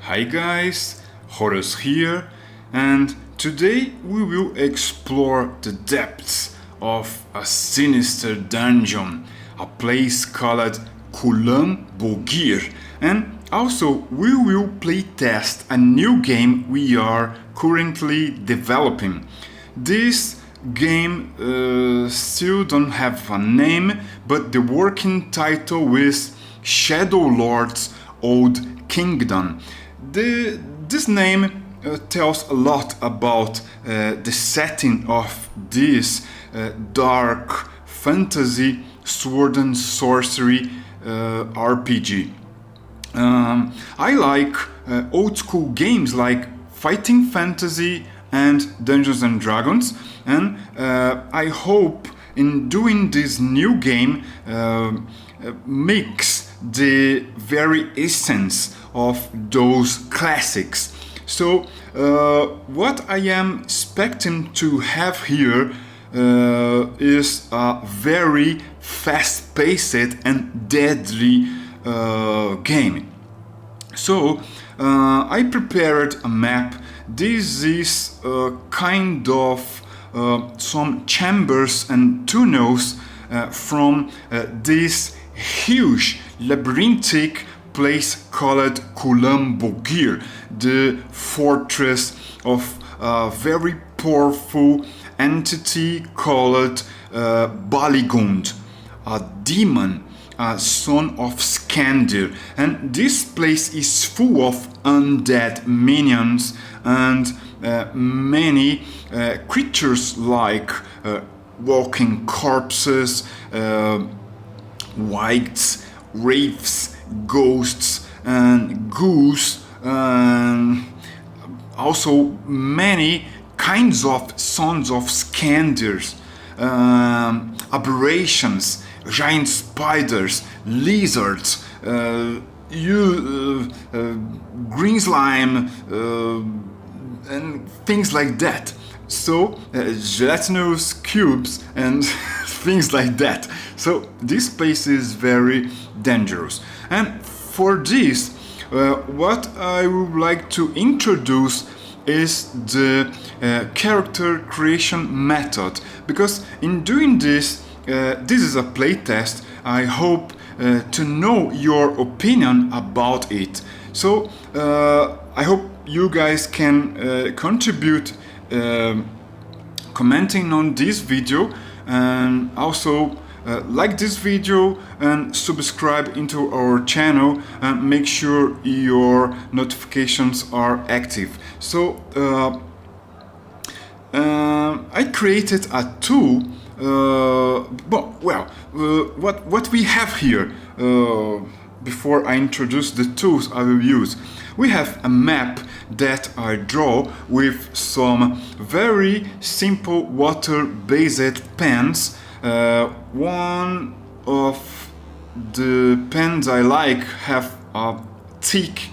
Hi guys, Horus here, and today we will explore the depths of a sinister dungeon, a place called Khulan Bogyr, and also we will playtest a new game we are currently developing. This game still don't have a name, but the working title is Shadowlords Old Kingdom. This name tells a lot about the setting of this dark fantasy sword and sorcery RPG. I like old school games like fighting fantasy and Dungeons and Dragons, and I hope in doing this new game mix the very essence of those classics. So what I am expecting to have here is a very fast-paced and deadly game. So I prepared a map. This is kind of some chambers and tunnels from this huge labyrinthic place called Khulan Bogyr, the fortress of a very powerful entity called Baligund, a demon, a son of Skandir. And this place is full of undead minions and many creatures like walking corpses, wights, wraiths, ghosts, and ghouls, and also many kinds of sons of Skandirs, aberrations, giant spiders, lizards, green slime, and things like that. So gelatinous cubes and things like that. So this place is very dangerous. And for this, what I would like to introduce is the character creation method, because in doing this, this is a playtest. I hope to know your opinion about it. So I hope you guys can contribute commenting on this video, and also like this video and subscribe into our channel and make sure your notifications are active. So I created a tool. What we have here, before I introduce the tools I will use, we have a map that I draw with some very simple water-based pens. One of the pens I like have a thick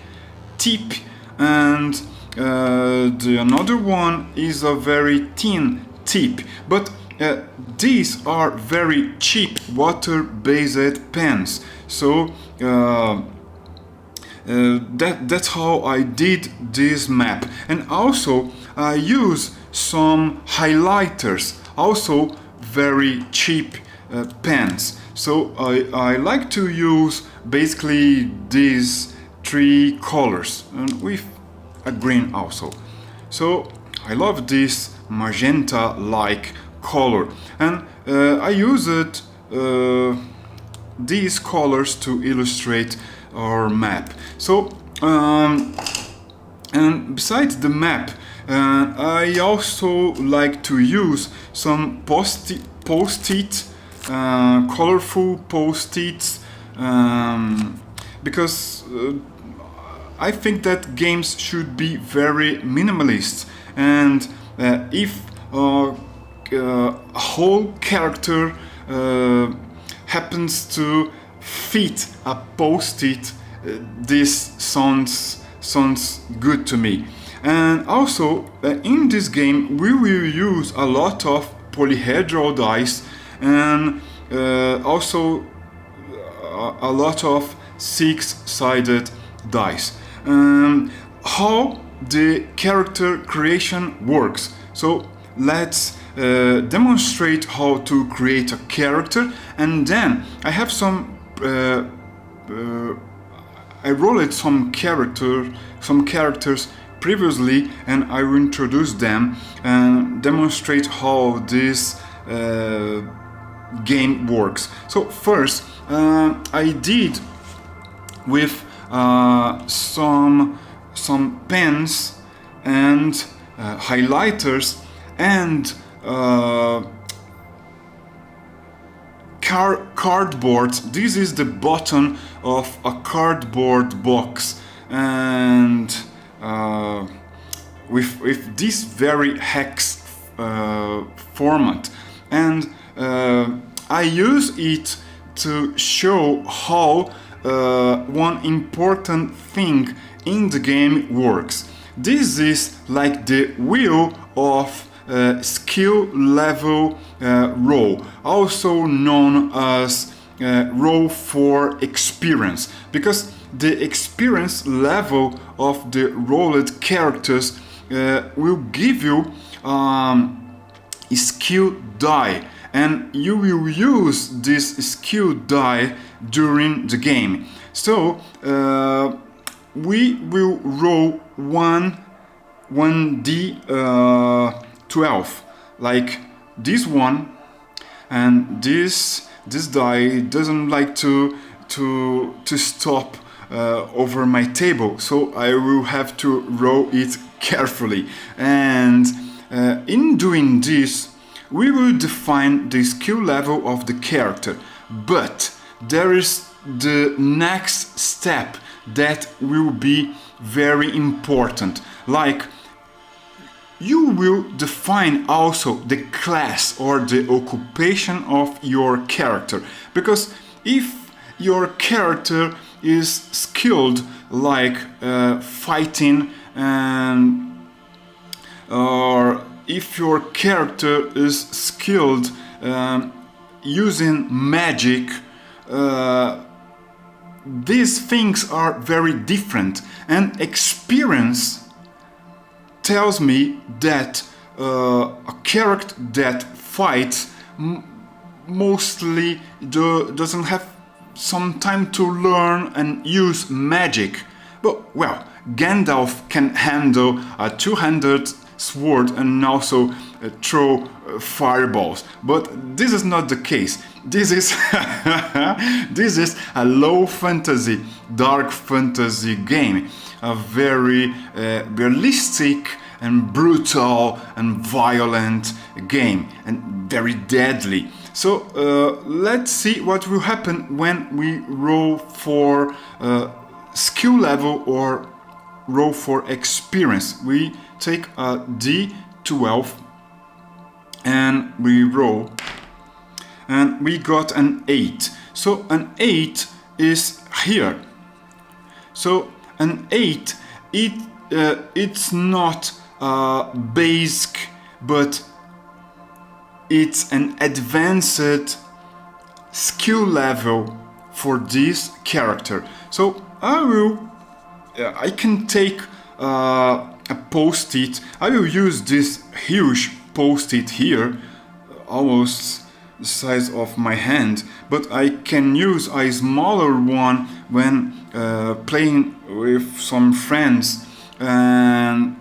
tip, and the another one is a very thin tip. But these are very cheap water-based pens. So that's how I did this map. And also I use some highlighters, also very cheap pens. So I like to use basically these three colors, and with a green also. So I love this magenta-like color, and I used these colors to illustrate our map. So and besides the map, I also like to use some post-it, colorful post-its, because I think that games should be very minimalist, and if a whole character happens to fit a post-it, this sounds good to me. And also in this game we will use a lot of polyhedral dice, and also a lot of six-sided dice. how the character creation works. So let's demonstrate how to create a character, and then I have some I rolled some characters previously, and I will introduce them and demonstrate how this game works. So first, I did with some pens and highlighters and cardboard. This is the bottom of a cardboard box, and with this very hex format, and I use it to show how one important thing in the game works. This is like the wheel of skill level roll, also known as roll for experience, because the experience level of the rolled characters will give you a skill die, and you will use this skill die during the game. So we will roll 1d12 like this one, and this die doesn't like to stop over my table, so I will have to roll it carefully. And in doing this, we will define the skill level of the character, but there is the next step that will be very important. Like, you will define also the class or the occupation of your character, because if your character is skilled like fighting, and or if your character is skilled using magic, these things are very different, and experience tells me that a character that fights mostly doesn't have some time to learn and use magic. But well, Gandalf can handle a two-handed sword and also throw fireballs, but this is not the case. This is this is a low fantasy, dark fantasy game, a very realistic and brutal and violent game, and very deadly. So let's see what will happen when we roll for skill level or roll for experience. We take a d12 and we roll, and we got an 8. So an 8 is here. So an 8, it's not basic, but it's an advanced skill level for this character. So I can take a post-it. I will use this huge post-it here, almost the size of my hand, but I can use a smaller one when playing with some friends, and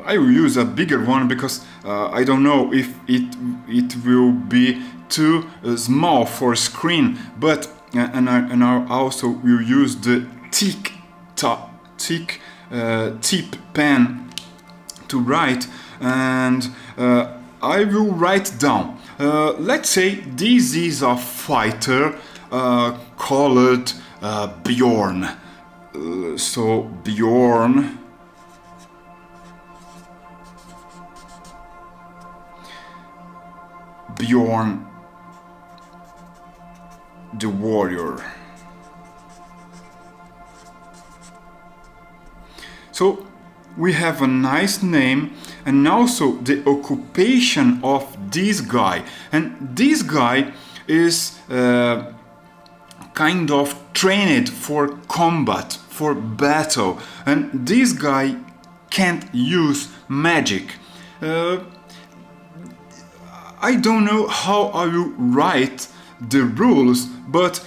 I will use a bigger one because I don't know if it will be too small for screen, but and I also will use the thick tip pen to write, and I will write down. Let's say this is a fighter called Bjorn. So Bjorn. Bjorn the warrior. So we have a nice name, and also the occupation of this guy. And this guy is kind of trained for combat, for battle, and this guy can't use magic. I don't know how I will write the rules, but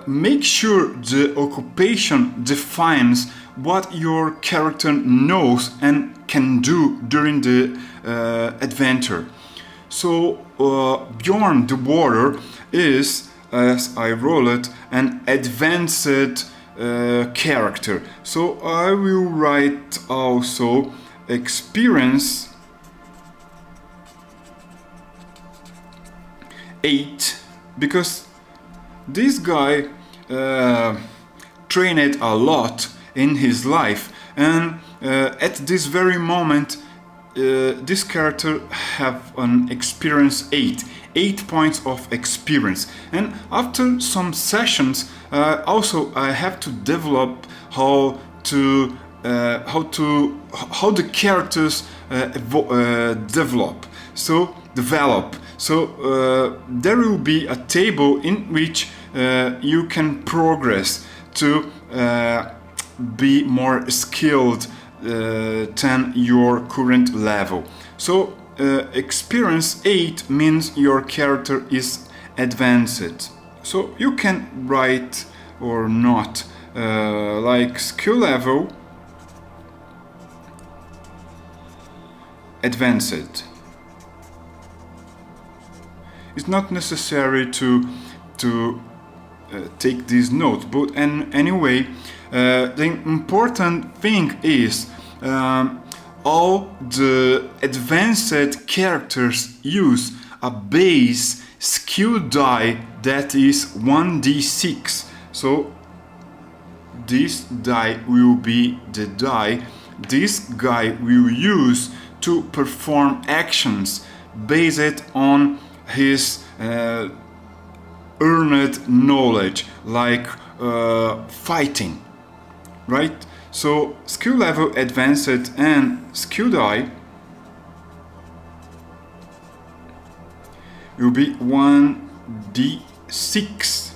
make sure the occupation defines what your character knows and can do during the adventure. So Bjorn the Warrior is, as I roll it, an advanced character. So I will write also experience 8, because this guy trained a lot in his life, and at this very moment this character have an experience 8 points of experience. And after some sessions also I have to develop how the characters develop. So there will be a table in which you can progress to be more skilled than your current level. So experience 8 means your character is advanced. So you can write or not, like skill level advanced. It's not necessary to take these notes, but anyway, the important thing is all the advanced characters use a base skill die that is 1d6. So this die will be the die this guy will use to perform actions based on his earned knowledge, like fighting, right? So skill level advanced and skill die will be 1d6,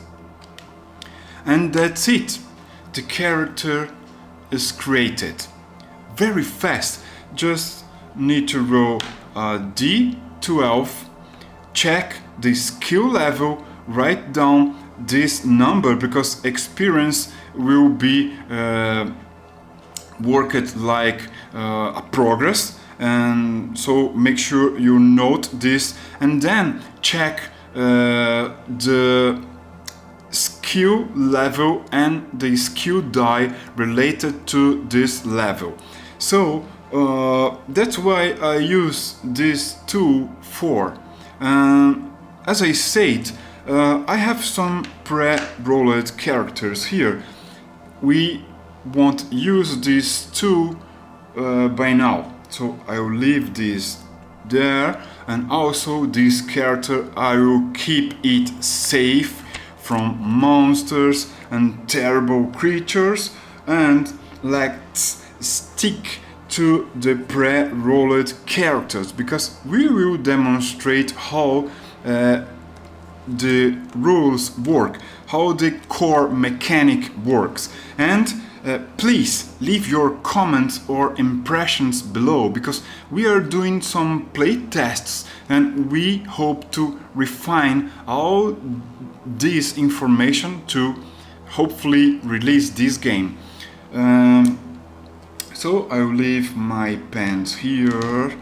and that's it. The character is created very fast. Just need to roll a d12, check the skill level, write down this number because experience will be worked like a progress, and so make sure you note this, and then check the skill level and the skill die related to this level. So that's why I use this tool for. As I said, I have some pre-rolled characters here. We won't use this tool by now, so I will leave this there, and also this character I will keep it safe from monsters and terrible creatures, and let's stick to the pre-rolled characters because we will demonstrate how the rules work, how the core mechanic works. And please leave your comments or impressions below because we are doing some play tests and we hope to refine all this information to hopefully release this game. So I will leave my pens here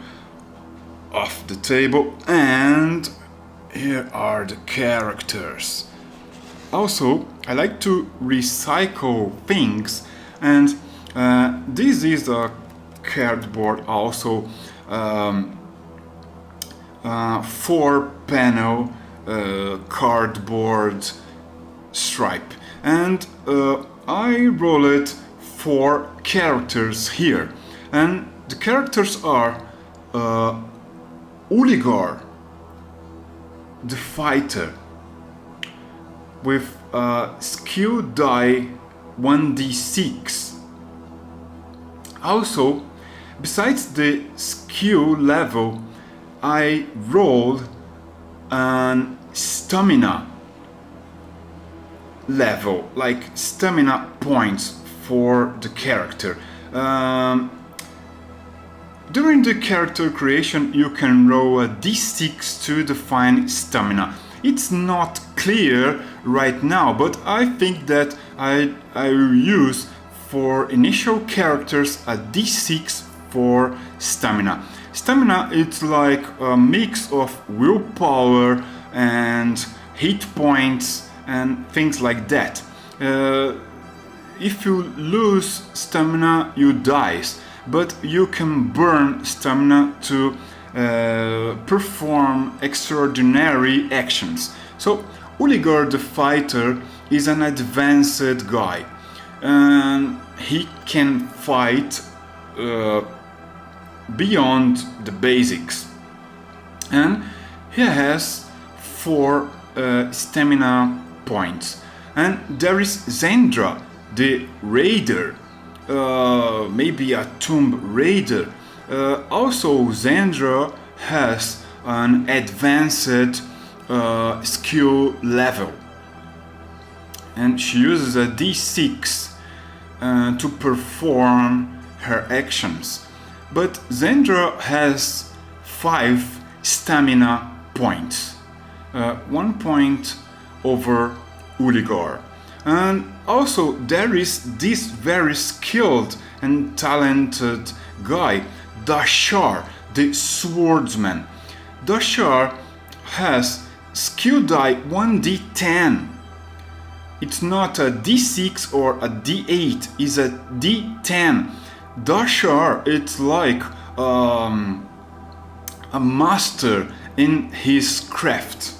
off the table, and here are the characters. Also, I like to recycle things, and this is a cardboard, also 4-panel cardboard stripe, and I roll it 4 characters here, and the characters are Uligar, the fighter, with skill die 1d6. Also, besides the skill level, I rolled an stamina level, like stamina points for the character. During the character creation, you can roll a d6 to define stamina. It's not clear right now, but I think that I will use for initial characters a d6 for stamina. Stamina, it's like a mix of willpower and hit points and things like that. If you lose stamina, you die, but you can burn stamina to perform extraordinary actions. So Bogyr the fighter is an advanced guy, and he can fight beyond the basics, and he has 4 stamina points. And there is Zendra the raider, maybe a tomb raider. Also Zendra has an advanced skill level, and she uses a d6 to perform her actions. But Zendra has 5 stamina points, 1 point over Bogyr. And also there is this very skilled and talented guy, Dashar, the swordsman. Dashar has skill die 1d10. It's not a d6 or a d8, it's a d10. Dashar, it's like a master in his craft.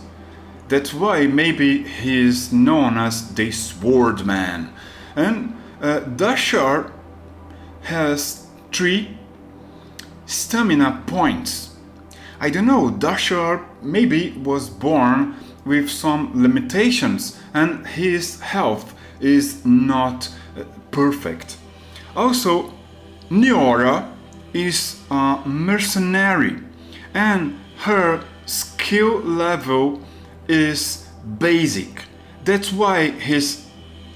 That's why maybe he's known as the swordman. And Dashar has 3 stamina points. I don't know, Dashar maybe was born with some limitations and his health is not perfect. Also, Niora is a mercenary and her skill level is basic. That's why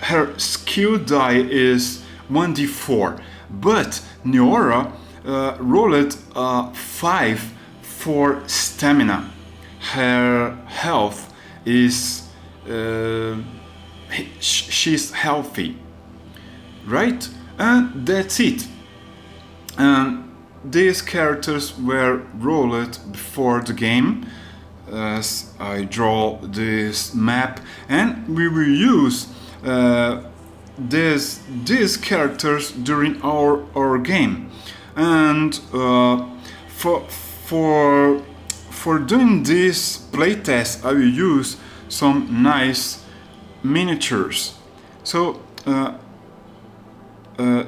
her skill die is 1d4. But Niora rolled 5 for stamina. Her health is she's healthy, right? And that's it. These characters were rolled before the game, as I draw this map, and we will use these characters during our game. And for doing this playtest, I will use some nice miniatures. So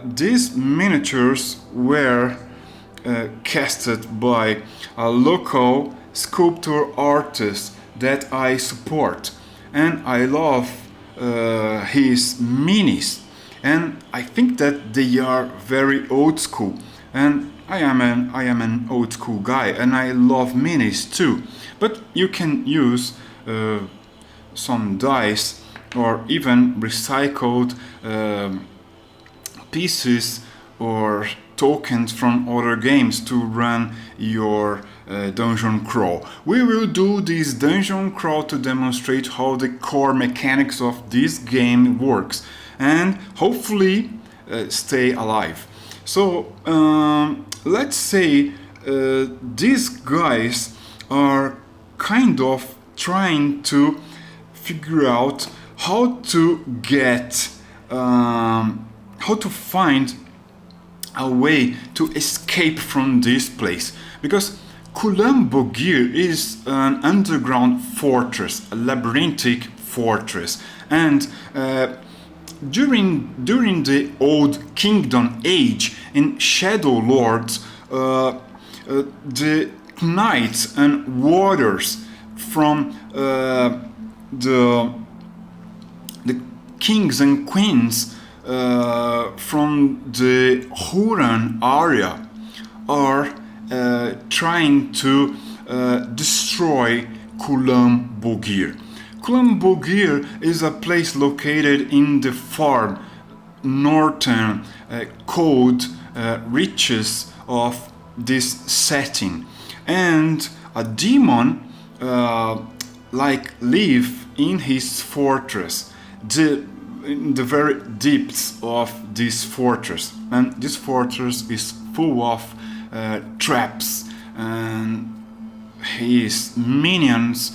these miniatures were casted by a local sculptor artist that I support, and I love his minis, and I think that they are very old school, and I am an old school guy and I love minis too. But you can use some dice or even recycled pieces or tokens from other games to run your dungeon crawl. We will do this dungeon crawl to demonstrate how the core mechanics of this game works and hopefully stay alive. So let's say these guys are kind of trying to figure out how to get how to find a way to escape from this place, because Khulan Bogyr is an underground fortress, a labyrinthic fortress, and during the Old Kingdom age in Shadowlords, the knights and warriors from the kings and queens from the Huron area are trying to destroy Khulan Bogyr. Khulan Bogyr is a place located in the farm northern cold reaches of this setting, and a demon live in his fortress, in the very depths of this fortress, and this fortress is full of traps, and his minions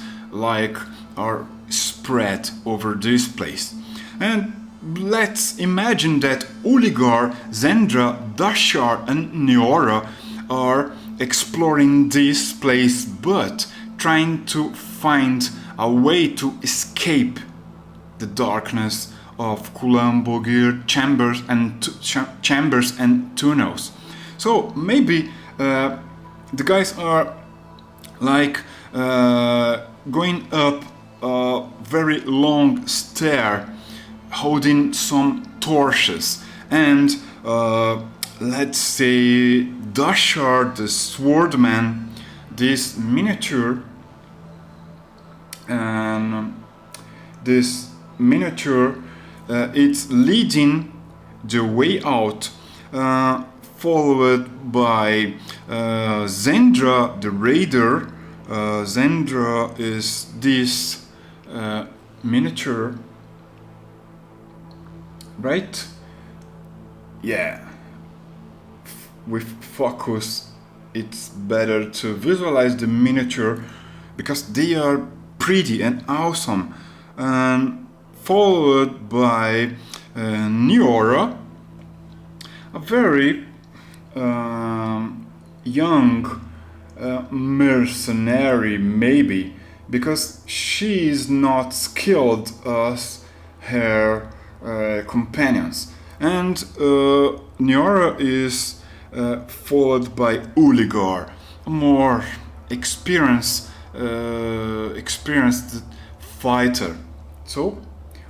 are spread over this place. And let's imagine that Uligar, Zendra, Dashar and Neora are exploring this place, but trying to find a way to escape the darkness of Khulan Bogyr chambers and tunnels. So maybe the guys are going up a very long stair, holding some torches, and let's say Dashar the swordman, this miniature, and this miniature it's leading the way out, followed by Zendra the raider. Zendra is this miniature, right? Yeah, with focus it's better to visualize the miniature because they are pretty and awesome, and followed by Neora, a very young mercenary, maybe, because she is not skilled as her companions. And Neora is followed by Uligar, a more experienced fighter. So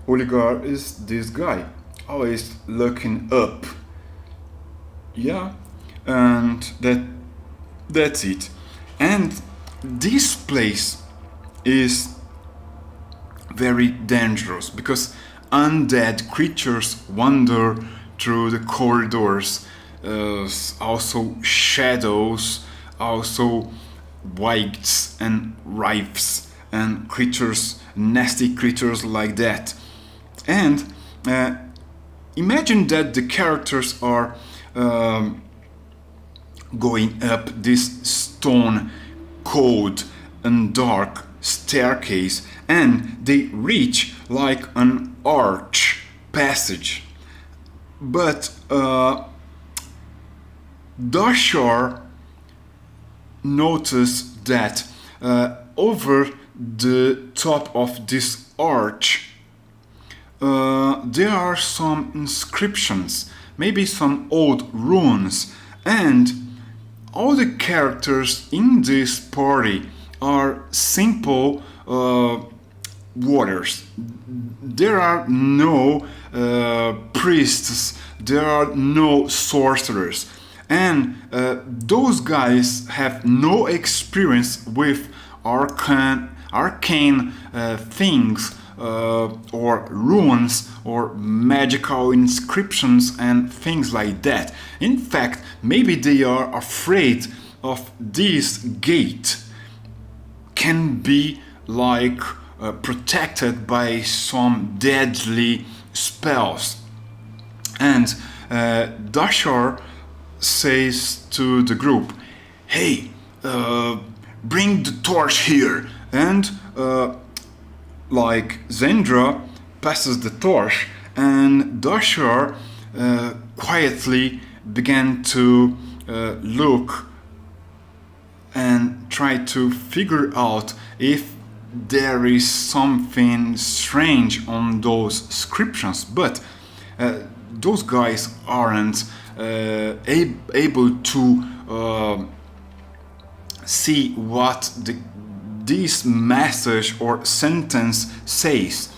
Uligar is this guy, always looking up. Yeah, and that's it. And this place is very dangerous because undead creatures wander through the corridors, also shadows, also wights and wraiths and creatures, nasty creatures like that. And imagine that the characters are going up this stone cold and dark staircase, and they reach like an arch passage. But Dashar noticed that over the top of this arch there are some inscriptions, maybe some old runes, and all the characters in this party are simple warriors. There are no priests, there are no sorcerers, and those guys have no experience with arcane things, or runes or magical inscriptions and things like that. In fact, maybe they are afraid of this gate can be protected by some deadly spells. And Dashar says to the group, "Hey, bring the torch here." And Zendra passes the torch, and Dashar quietly began to look and try to figure out if there is something strange on those inscriptions. But those guys aren't able to see what this message or sentence says.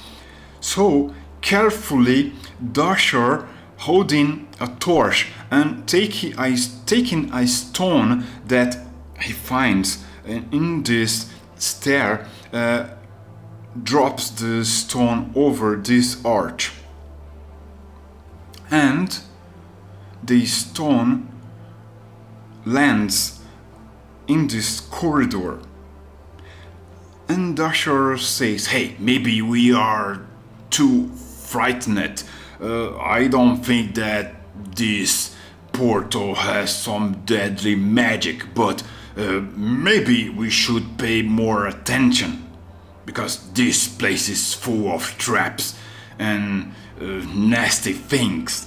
So carefully Dashar, holding a torch and taking a stone that he finds in this stair, drops the stone over this arch. and the stone lands in this corridor. And Dasher says, hey, maybe we are too frightened. I don't think that this portal has some deadly magic, but maybe we should pay more attention, because this place is full of traps and nasty things.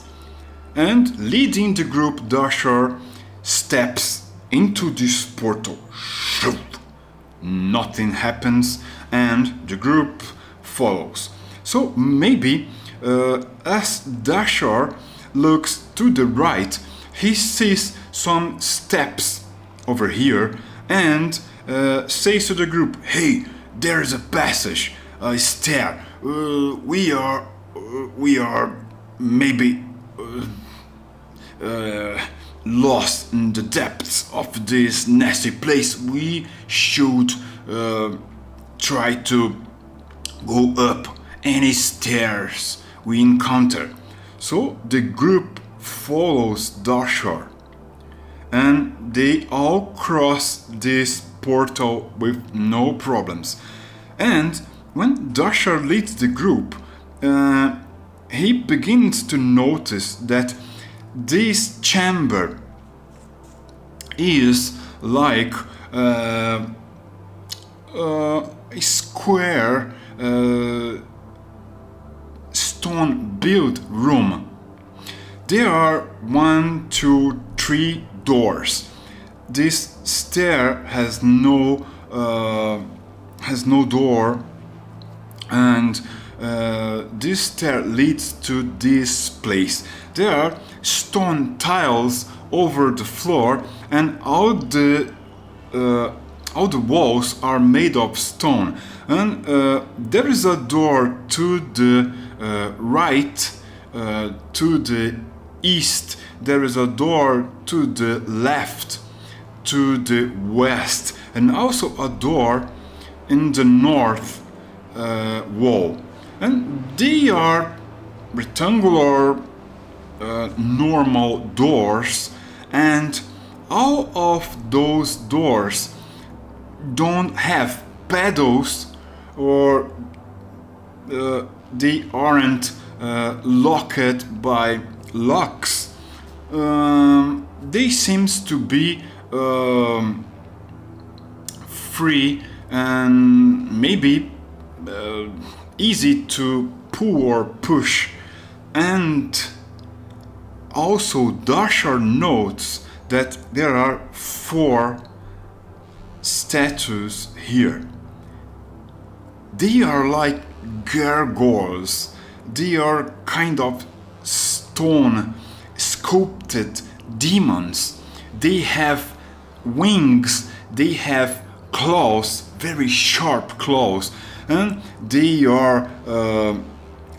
And leading the group, Dasher steps into this portal. Nothing happens, and the group follows. So maybe as Dasher looks to the right, he sees some steps over here and says to the group, hey, there's a passage, a stair. We are maybe lost in the depths of this nasty place. We should try to go up any stairs we encounter. So the group follows Dasher, and they all cross this portal with no problems. And when Dasher leads the group, he begins to notice that this chamber is like a square stone-built room. There are 1, 2, 3 doors. This stair has no door, and this stair leads to this place. There are stone tiles over the floor, and all the walls are made of stone. And there is a door to the right, to the east. There is a door to the left, to the west, and also a door in the north wall. And they are rectangular normal doors, and all of those doors don't have pedals, or they aren't locked by locks. They seems to be free and maybe easy to pull or push. And also Dasher notes that there are 4 statues here. They are like gargoyles. They are kind of stone sculpted demons. They have wings, they have claws, very sharp claws, and they are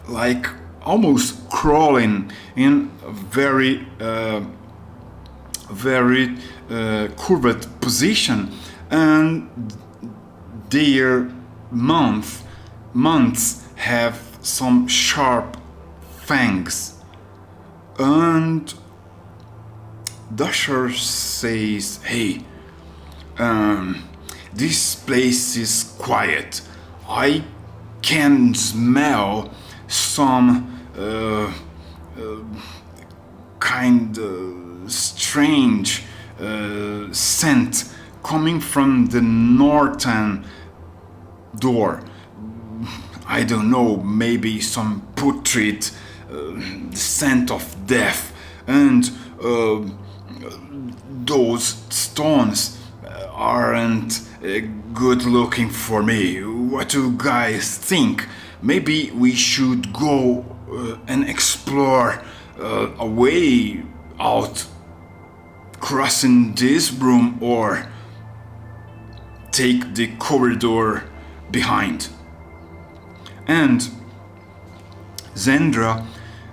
like almost crawling in a very curved position, and their mouths have some sharp fangs. And Dasher says, hey, this place is quiet. I can smell some kind of strange scent coming from the northern door. I don't know, maybe some putrid scent of death. And those stones aren't good looking for me. What do you guys think? Maybe we should go and explore a way out, crossing this room, or take the corridor behind. And Zendra,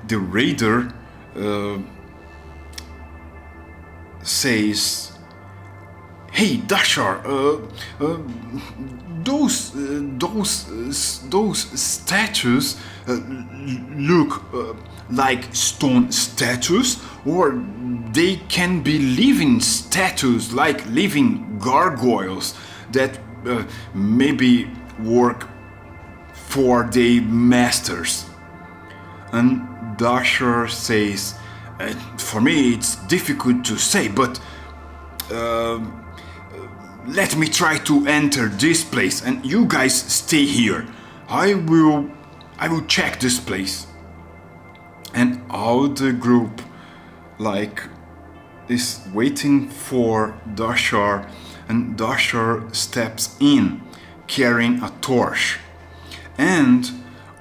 the raider, says, Hey, Dashar, those statues look like stone statues, or they can be living statues, like living gargoyles that maybe work for their masters. And Dashar says, for me it's difficult to say, but let me try to enter this place and you guys stay here. I will check this place. And all the group is waiting for Dashar, and Dashar steps in carrying a torch. And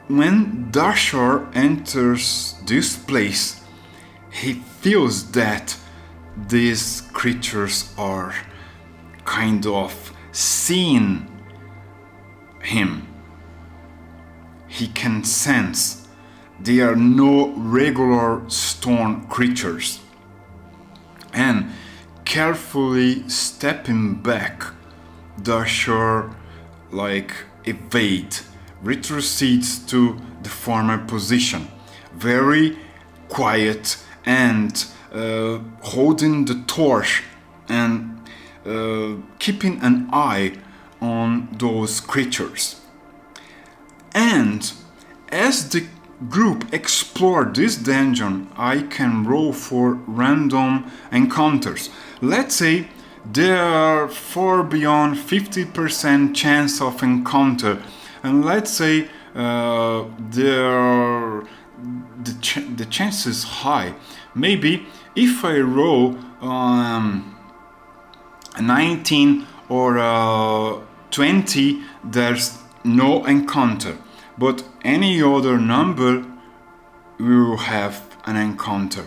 when Dashar enters this place, he feels that these creatures are kind of seeing him. He can sense they are no regular stone creatures. And carefully stepping back, Dashar retrecedes to the former position, very quiet and holding the torch and keeping an eye on those creatures. And as the group explore this dungeon, I can roll for random encounters. Let's say there are 4 beyond 50% chance of encounter, and let's say the chance is high. Maybe if I roll a 19 or 20, there's no encounter, but any other number will have an encounter.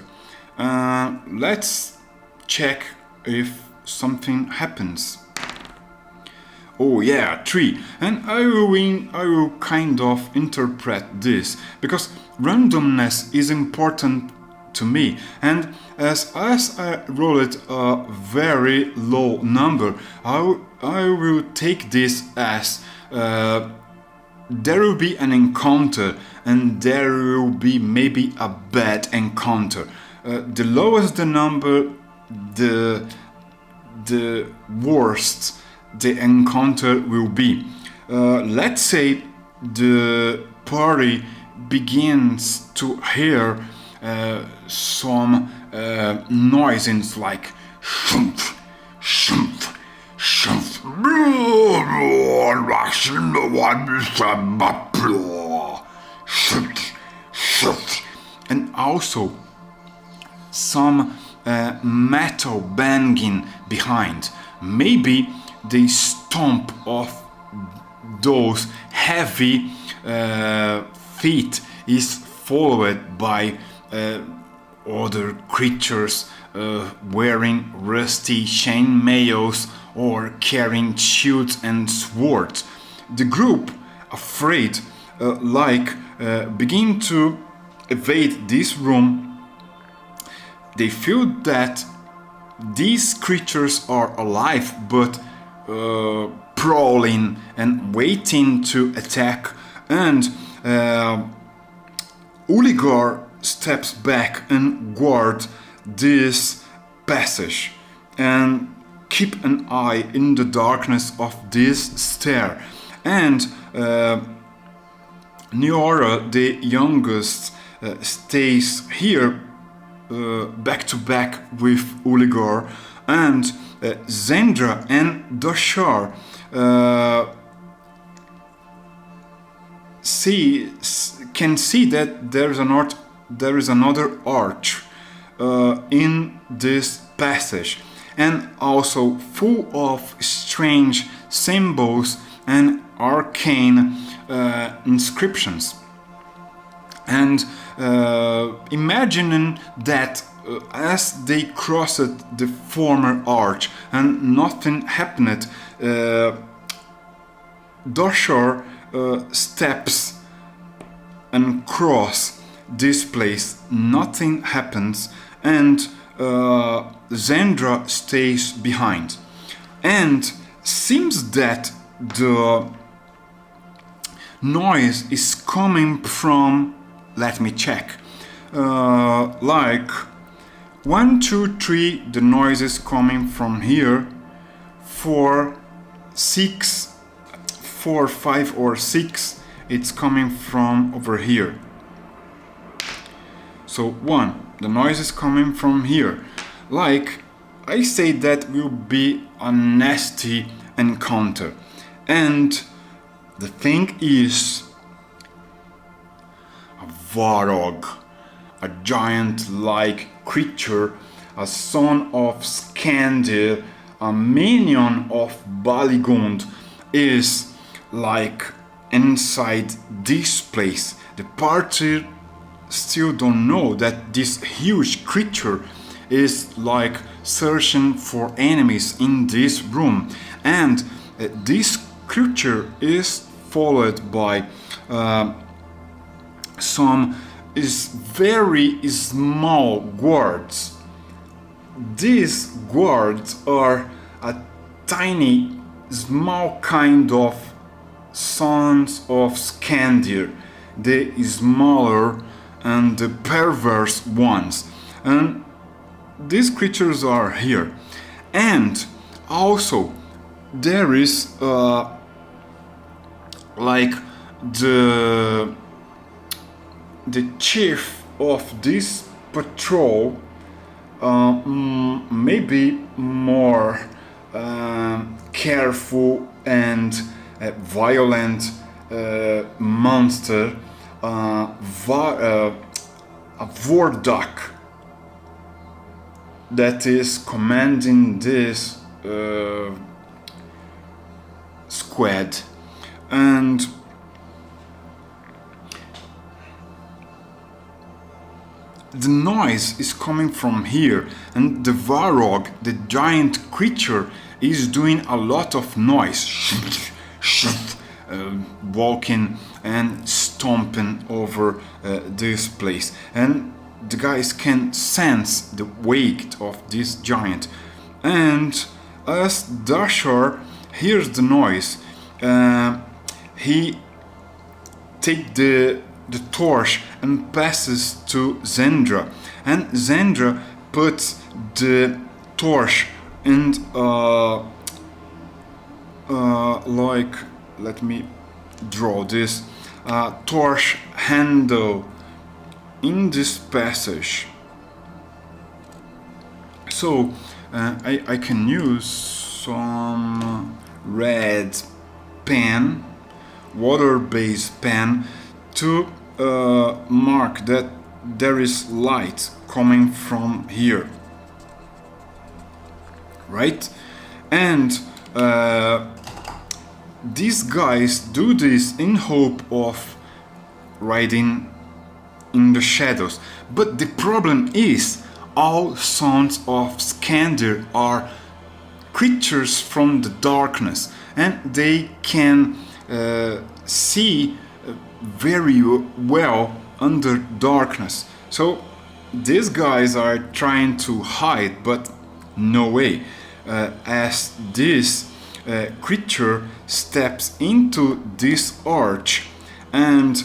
Let's check if something happens. Oh yeah, 3. And I will kind of interpret this, because randomness is important to me, and as I rolled a very low number, I will take this as there will be an encounter and there will be maybe a bad encounter. The lowest the number, the worst the encounter will be. Let's say the party begins to hear some noises like shump, shump, shump, and also some metal banging behind. Maybe the stomp of those heavy feet is followed by other creatures wearing rusty chainmails or carrying shields and swords. The group, afraid, begin to evade this room. They feel that these creatures are alive, but prowling and waiting to attack. And Uligar steps back and guard this passage and keep an eye in the darkness of this stair. And Niora, the youngest, stays here back to back with Uligar, and Zendra and Dashar can see that there is another arch in this passage, and also full of strange symbols and arcane inscriptions. And imagining that as they crossed the former arch and nothing happened, Dashar steps and cross this place, nothing happens, and Zendra stays behind. and seems that the noise is coming from, let me check, like 1, 2, 3, the noise is coming from here, 4, 6, 4, 5 or 6, it's coming from over here. So 1, the noise is coming from here. Like I say, that will be a nasty encounter. And the thing is, a Varog, a giant-like creature, a son of Skandir, a minion of Baligund, is like inside this place. The party still don't know that this huge creature is like searching for enemies in this room, and this creature is followed by some very small guards. These guards are a tiny, small kind of sons of Skandir, the smaller and the perverse ones, and these creatures are here. And also there is like the chief of this patrol, maybe more careful and violent monster, a Vordak, that is commanding this squad. And the noise is coming from here, and the Varog, the giant creature, is doing a lot of noise, walking and stomping over this place, and the guys can sense the weight of this giant. And as Dashar hears the noise, he takes the torch and passes to Zendra, and Zendra puts the torch in like, let me draw this torch handle in this passage. So I can use some red pen, water-based pen, to mark that there is light coming from here, right? And these guys do this in hope of riding in the shadows. But the problem is, all sons of Skandir are creatures from the darkness, and they can see very well under darkness. So these guys are trying to hide, but no way. As this creature steps into this arch and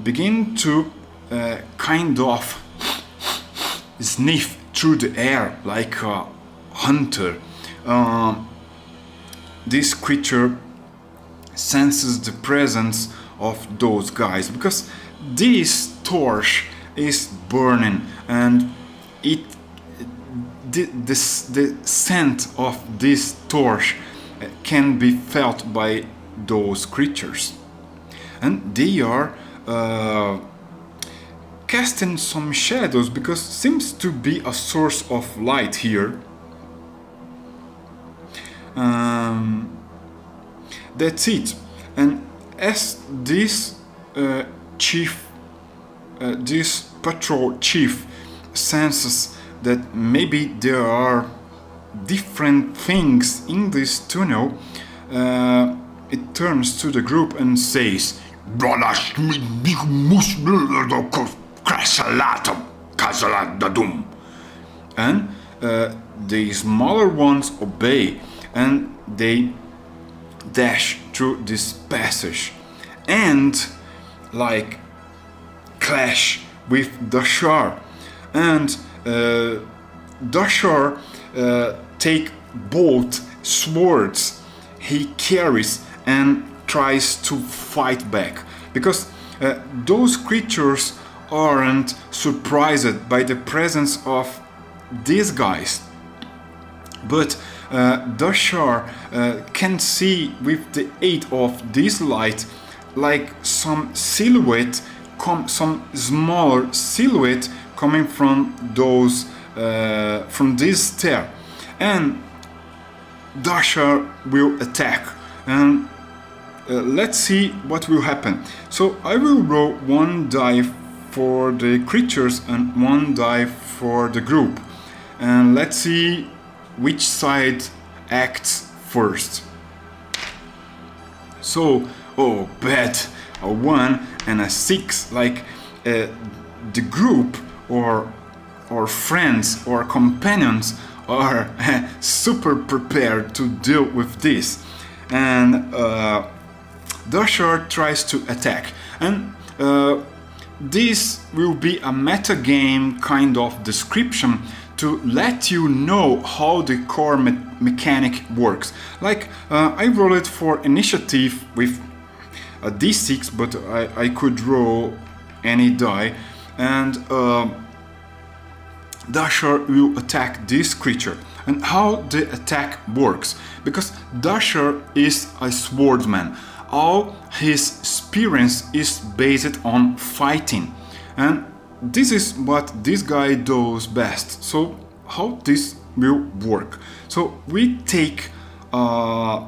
begin to kind of sniff through the air like a hunter, this creature senses the presence of those guys, because this torch is burning, and the scent of this torch can be felt by those creatures, and they are casting some shadows, because seems to be a source of light here. That's it. And as this this patrol chief senses that maybe there are different things in this tunnel, it turns to the group and says, and the smaller ones obey, and they dash through this passage and like clash with Dashar, and Dashar take both swords he carries and tries to fight back, because those creatures aren't surprised by the presence of these guys. But Dashar can see with the aid of this light like some silhouette, some smaller silhouette coming from those from this stair, and Dashar will attack, and let's see what will happen. So I will roll one die for the creatures and one die for the group, and let's see which side acts first. So, oh, bad, a 1 and a 6, like the group or friends or companions are super prepared to deal with this, and Dashar tries to attack, and this will be a metagame kind of description to let you know how the core mechanic works. Like I rolled it for initiative with a d6, but I could roll any die, and Dashar will attack this creature. And how the attack works, because Dashar is a swordsman, all his experience is based on fighting, and this is what this guy does best. So how this will work? So we take a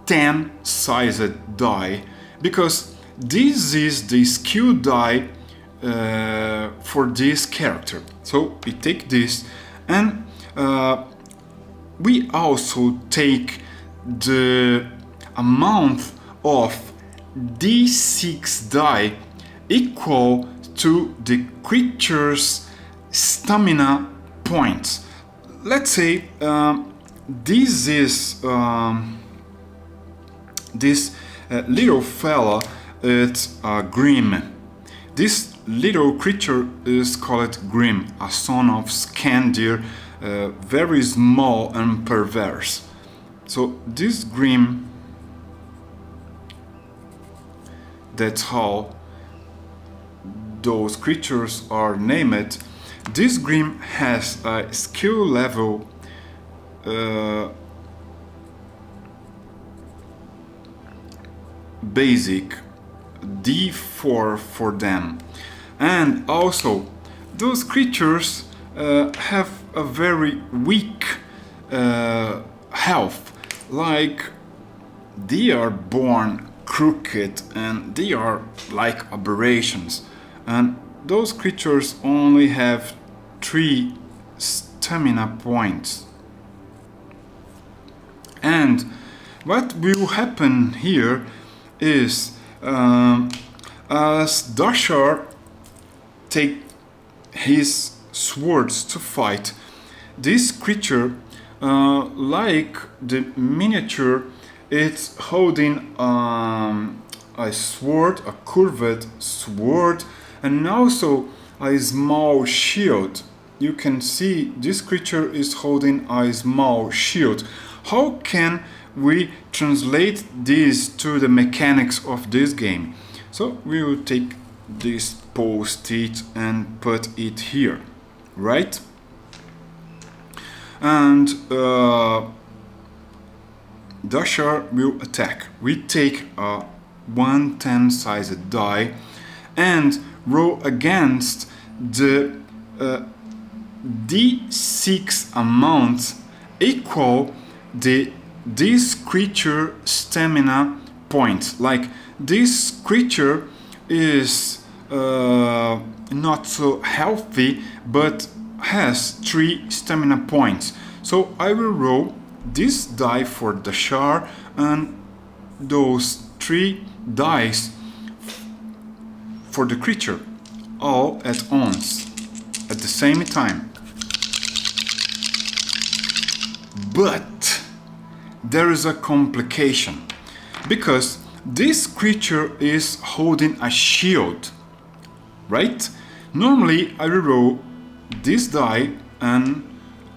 10-sized die, because this is the skill die for this character. So we take this, and we also take the amount of d6 die equal to the creature's stamina points. Let's say this is this little fella, it's Grim. This little creature is called Grim, a son of Skandir, very small and perverse. So this Grim, that's how those creatures are named. This Grim has a skill level basic D4 for them, and also those creatures have a very weak health, like they are born crooked and they are like aberrations, and those creatures only have 3 stamina points. And what will happen here is as Dashar take his swords to fight, this creature, like the miniature, it's holding a sword, a curved sword, and also a small shield. You can see this creature is holding a small shield. How can we translate this to the mechanics of this game? So we will take this post-it and put it here, right? And Dashar will attack. We take a 1/10 sized die and roll against the d6 amount equal this creature stamina points. Like this creature is not so healthy but has 3 stamina points. So I will roll this die for Dashar and those 3 dice for the creature, all at once, at the same time. But there is a complication, because this creature is holding a shield, right? Normally I will roll this die and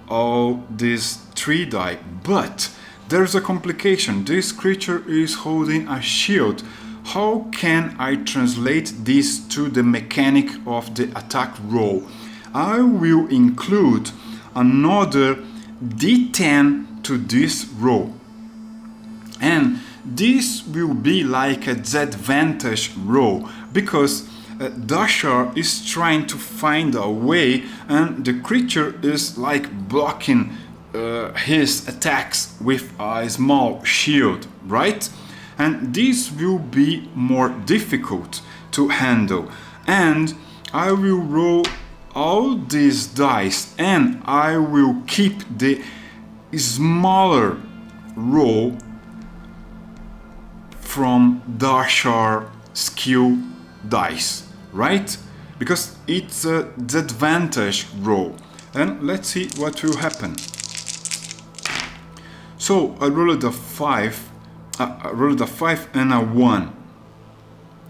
all these 3 die, but there's a complication. This creature is holding a shield. How can I translate this to the mechanic of the attack roll? I will include another d10 to this roll, and this will be like a disadvantage roll, because Dashar is trying to find a way and the creature is like blocking his attacks with a small shield, right? And this will be more difficult to handle, and I will roll all these dice and I will keep the smaller roll from Dashar skill dice, right? Because it's a disadvantage roll. And let's see what will happen. So I rolled a 5, and a 1,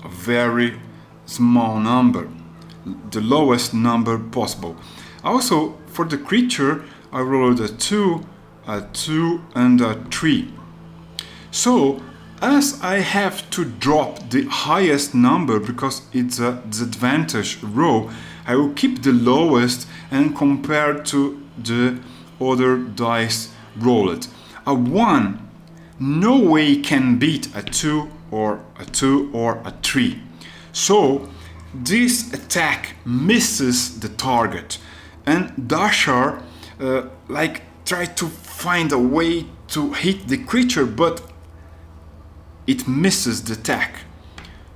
a very small number, the lowest number possible. Also, for the creature, I rolled a 2, and a 3. So, as I have to drop the highest number because it's a disadvantage roll, I will keep the lowest and compare to the other dice rolled. A 1 no way can beat a 2 or a 3. So this attack misses the target, and Dashar try to find a way to hit the creature, but it misses the attack.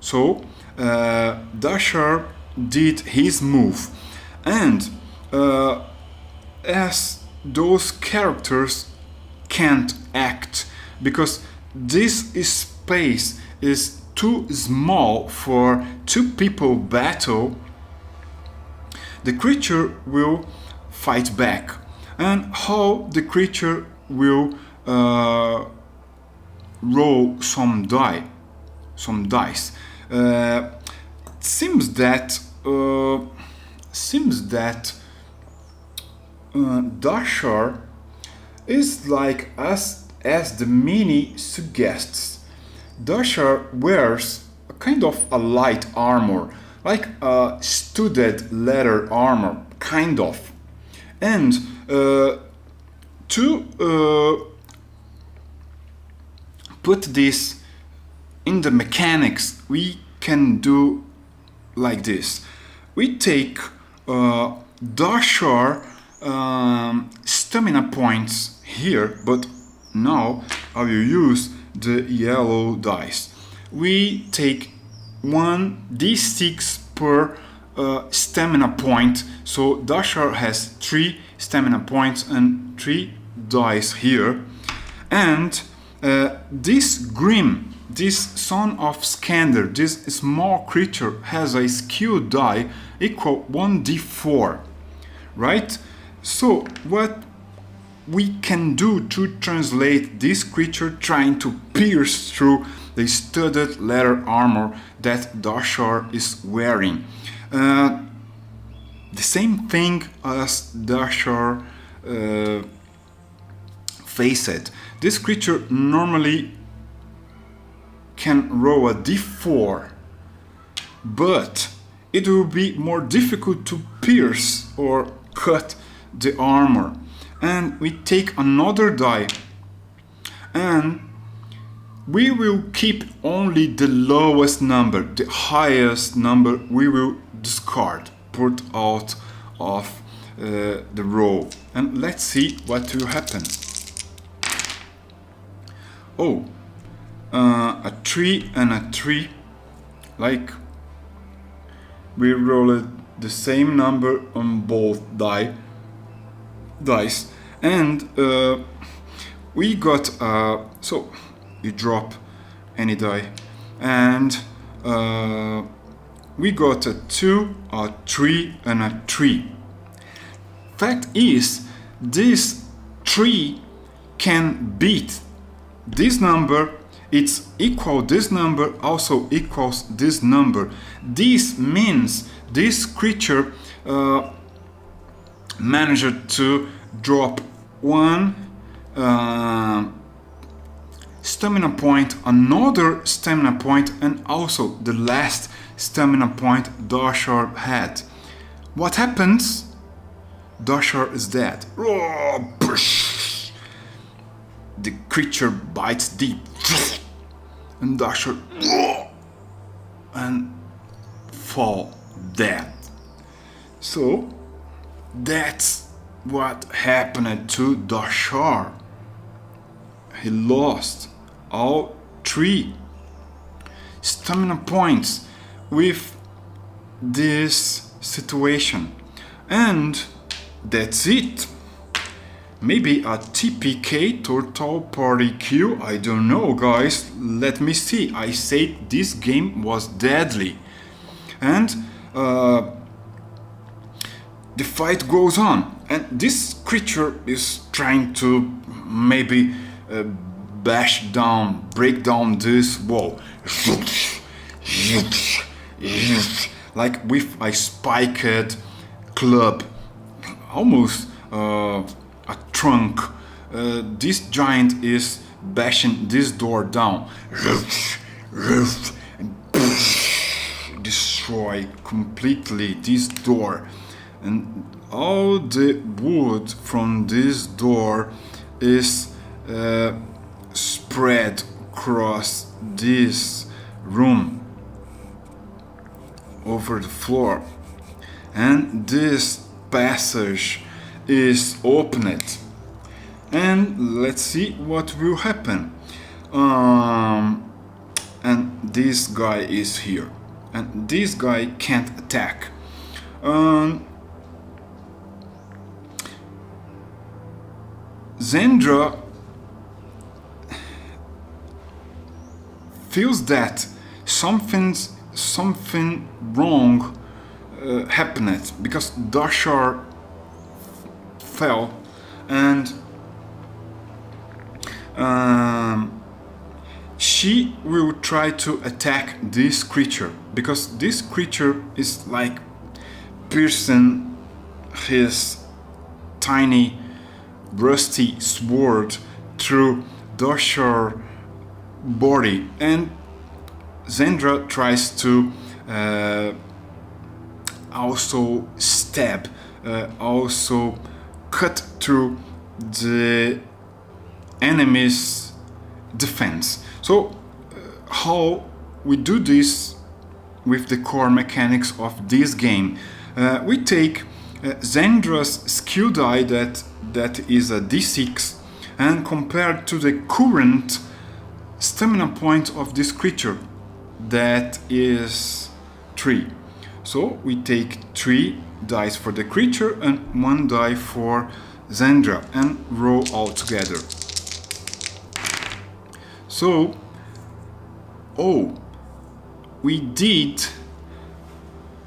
So Dashar did his move, and as those characters can't act because this space is too small for 2 people battle, the creature will fight back. And how the creature will roll some dice. Seems that Dashar is like as the mini suggests. Dashar wears a kind of a light armor, like a studded leather armor, kind of. And to put this in the mechanics, we can do like this. We take Dashar stamina points here, but now I will use the yellow dice. We take 1d6 per stamina point, so Dashar has 3 stamina points and 3 dice here. And this Grim, this son of Skandir, this small creature has a skill die equal 1d4, right? So what we can do to translate this creature trying to pierce through the studded leather armor that Dashar is wearing? The same thing as Dashar faced. This creature normally can roll a d4, but it will be more difficult to pierce or cut the armor. And we take another die, and we will keep only the lowest number. The highest number we will discard, put out of the roll. And let's see what will happen. Oh, a 3 and a 3, like we rolled the same number on both dice, and we got so you drop any die, and we got a 2, a 3, and a 3. Fact is, this 3 can beat this number, it's equal this number, also equals this number. This means this creature managed to drop one stamina point, another stamina point, and also the last stamina point Doshar had. What happens? Doshar is dead. The creature bites deep, and Doshar and fall dead. So that's what happened to Doshar. He lost all 3 stamina points with this situation, and that's it. Maybe a TPK, Total Party Kill, I don't know, guys. Let me see. I said this game was deadly. And the fight goes on. And this creature is trying to maybe break down this wall. Like with a spiked club. Almost a trunk. This giant is bashing this door down. And destroy completely this door. And all the wood from this door is spread across this room over the floor, and this passage is opened, and let's see what will happen. And this guy is here, and this guy can't attack. Zendra feels that something wrong happened, because Doshar fell, and she will try to attack this creature, because this creature is like piercing his tiny rusty sword through Doshar body, and Zendra tries to also stab, also cut through the enemy's defense. So how we do this with the core mechanics of this game? We take Zendra's skill die, that is a d6, and compared to the current stamina point of this creature, that is 3. So we take 3 dice for the creature and 1 die for Zendra, and roll all together. So, we did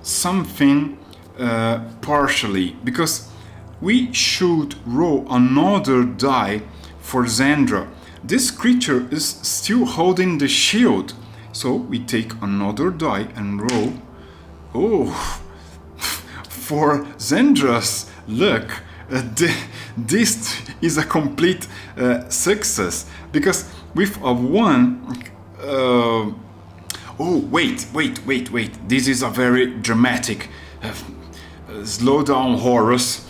something partially, because we should roll another die for Zendra. This creature is still holding the shield, so we take another die and roll. For Zendra's luck, this is a complete success, because with a 1 wait, this is a very dramatic slow down, Horus.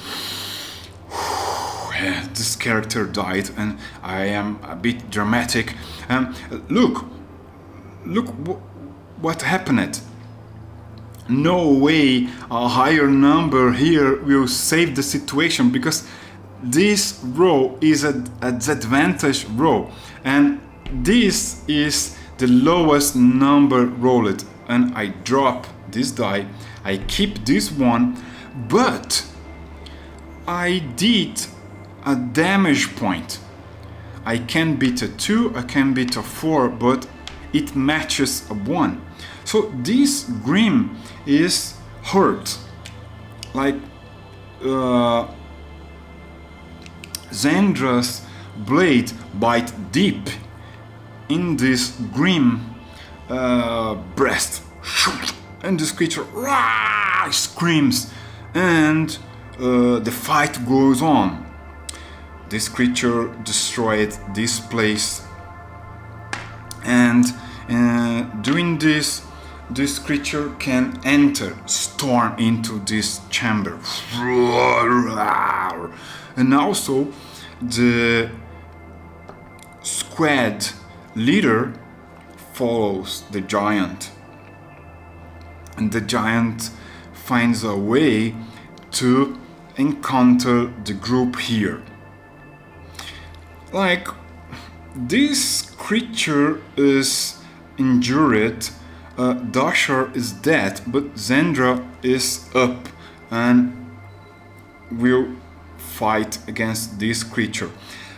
This character died, and I am a bit dramatic. Look what happened. No way a higher number here will save the situation, because this row is a disadvantage row, and this is the lowest number rolled, and I drop this die, I keep this one, but I did a damage point. I can beat a 2, I can beat a 4, but it matches a 1. So this Grim is hurt. Like Zendra's blade bite deep in this grim breast, and this creature screams, and the fight goes on. This creature destroyed this place, and doing this creature can storm into this chamber, and also the squad leader follows the giant, and the giant finds a way to encounter the group here. Like, this creature is injured, Dashar is dead, but Zendra is up and will fight against this creature.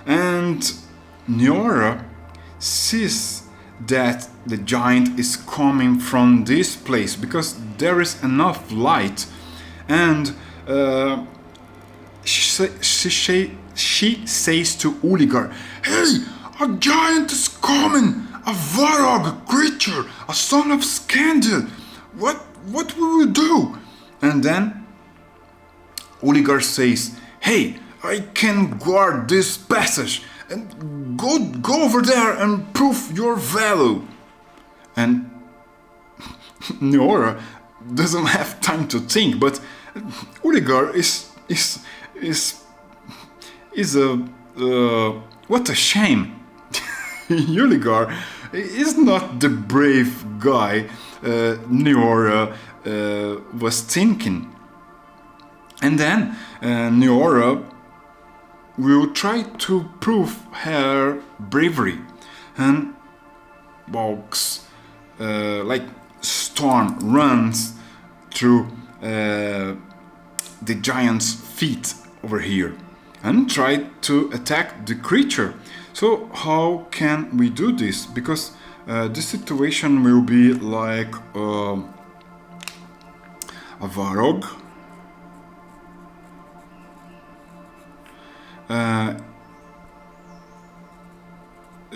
And Nyora sees that the giant is coming from this place because there is enough light, and she says to Uligar, "Hey, a giant is coming! A Varog creature, a son of Skandir! What will we do?" And then Uligar says, "Hey, I can guard this passage, and go over there and prove your value." And Nyora doesn't have time to think, but Uligar is a what a shame. Uligar is not the brave guy Nyora was thinking. And then Nyora will try to prove her bravery and walks like storm runs through the giant's feet over here and try to attack the creature. So how can we do this? Because this situation will be like a Varog.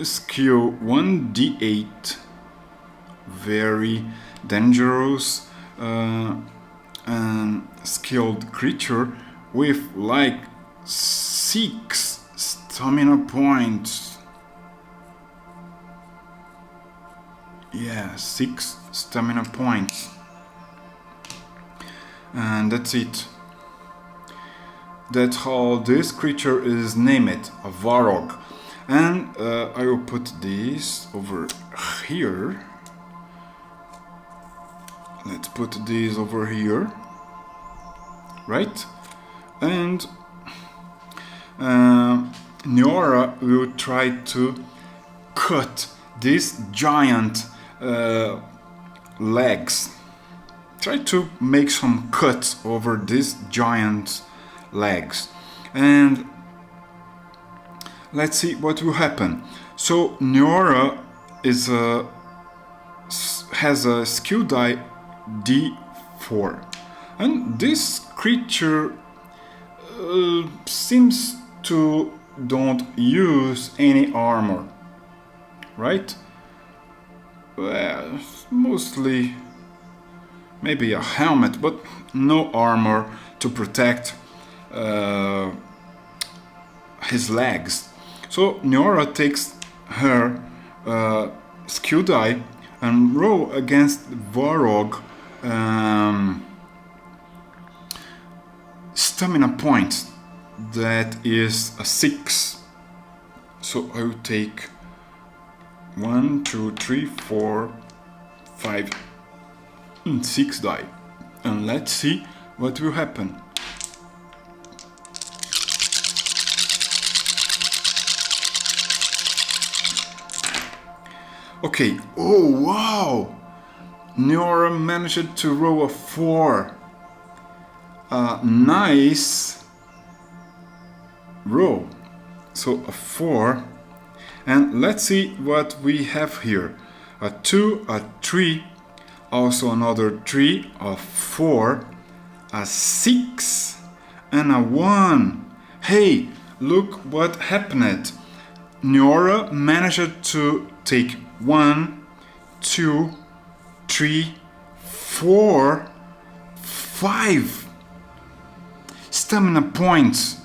Skill 1d8, very dangerous and skilled creature with like 6 stamina points. Yeah, 6 stamina points, and that's it. That's how this creature is named, a Varog. And I will put this over here. Let's put this over here, right? And Nyora will try to cut this giant legs. Try to make some cuts over this giant legs, and let's see what will happen. So Nyora has a skill die D4, and this creature seems to don't use any armor, right? Well, mostly maybe a helmet, but no armor to protect his legs. So Nyora takes her skill die and roll against Varog stamina points. That is a 6. So I will take 1, 2, 3, 4, 5, and 6 die, and let's see what will happen. Okay, oh wow! Nyora managed to roll a 4. Nice roll. So a 4. And let's see what we have here. A 2, a 3, also another 3, a 4, a 6, and a 1. Hey, look what happened. Neora managed to take 1, 2, 3, 4, 5 stamina points